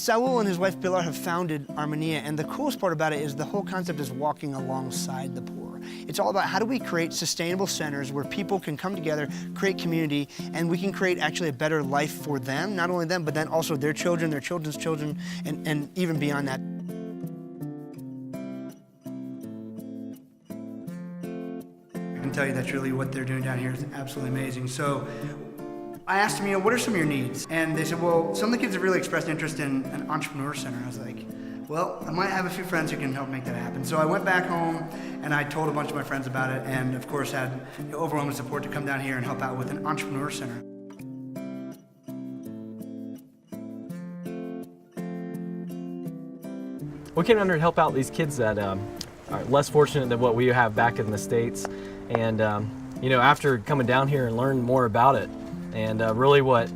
Saul and his wife Pilar have founded Armonia, and the coolest part about it is the whole concept is walking alongside the poor. It's all about how do we create sustainable centers where people can come together, create community, and we can create actually a better life for them, not only them, but then also their children, their children's children, and even beyond that. I can tell you that really what they're doing down here is absolutely amazing. So I asked them, what are some of your needs? And they said, well, some of the kids have really expressed interest in an entrepreneur center. I was like, well, I might have a few friends who can help make that happen. So I went back home and I told a bunch of my friends about it, and of course had overwhelming support to come down here and help out with an entrepreneur center. We came down here to help out these kids that are less fortunate than what we have back in the States. And after coming down here and learning more about it, and really what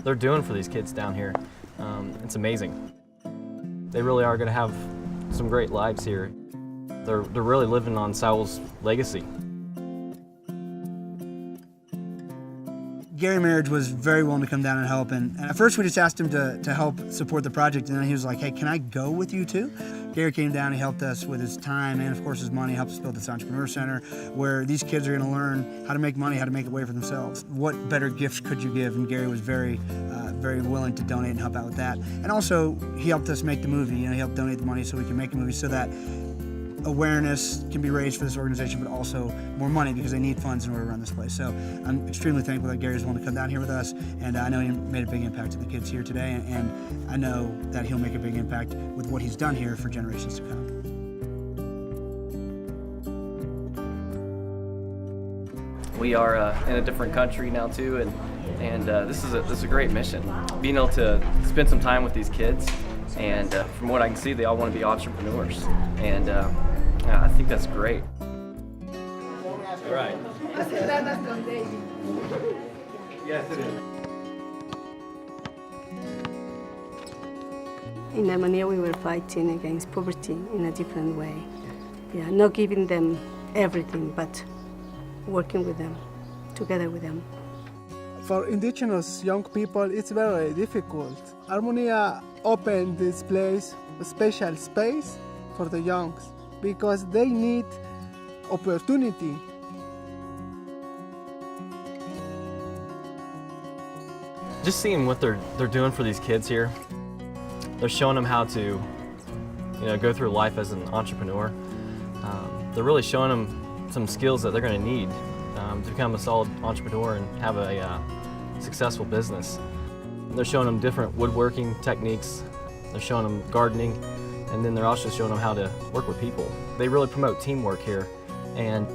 they're doing for these kids down here, it's amazing. They really are going to have some great lives here. They're really living on Saul's legacy. Gary Marriage was very willing to come down and help, and at first we just asked him to help support the project, and then he was like, hey, can I go with you too? Gary came down, he helped us with his time and of course his money, helped us build this entrepreneur center where these kids are going to learn how to make money, how to make a way for themselves. What better gifts could you give? And Gary was very willing to donate and help out with that. And also he helped us make the movie, he helped donate the money so we can make a movie so that awareness can be raised for this organization, but also more money because they need funds in order to run this place. So I'm extremely thankful that Gary's willing to come down here with us, and I know he made a big impact to the kids here today, and I know that he'll make a big impact with what he's done here for generations to come. We are in a different country now too, and this is a great mission. Being able to spend some time with these kids, and from what I can see, they all want to be entrepreneurs, and I think that's great. All right. Yes, it is. In Armonia, we were fighting against poverty in a different way. Yeah, not giving them everything, but working with them, together with them. For indigenous young people, it's very difficult. Armonia opened this place, a special space for the youngs, because they need opportunity. Just seeing what they're doing for these kids here, they're showing them how to, go through life as an entrepreneur. They're really showing them some skills that they're going to need to become a solid entrepreneur and have a successful business. They're showing them different woodworking techniques. They're showing them gardening, and then they're also showing them how to work with people. They really promote teamwork here, and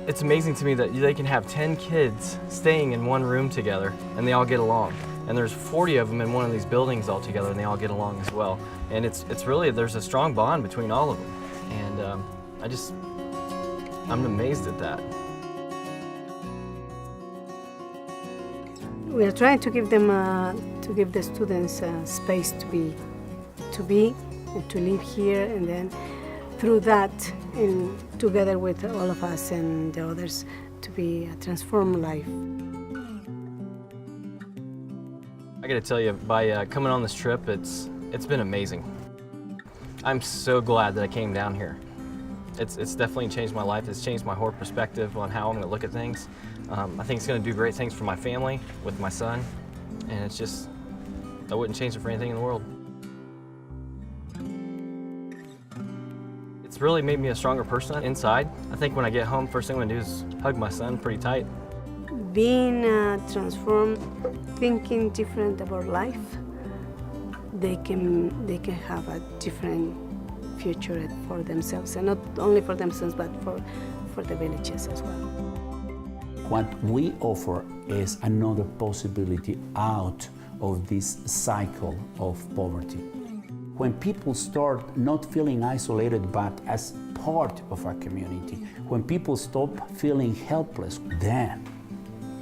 it's amazing to me that they can have 10 kids staying in one room together and they all get along. And there's 40 of them in one of these buildings all together and they all get along as well. And it's really, there's a strong bond between all of them. And I'm amazed at that. We are trying to give them, to give the students space to be and to live here, and then through that, together with all of us and the others, to be a transformed life. I got to tell you, by coming on this trip, it's been amazing. I'm so glad that I came down here. It's definitely changed my life. It's changed my whole perspective on how I'm going to look at things. I think it's going to do great things for my family, with my son, and it's just, I wouldn't change it for anything in the world. It's really made me a stronger person inside. I think when I get home, first thing I'm going to do is hug my son pretty tight. Being transformed, thinking different about life, they can have a different future for themselves, and not only for themselves, but for the villages as well. What we offer is another possibility out of this cycle of poverty. When people start not feeling isolated, but as part of a community, when people stop feeling helpless, then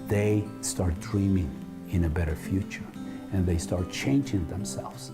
they start dreaming in a better future, and they start changing themselves.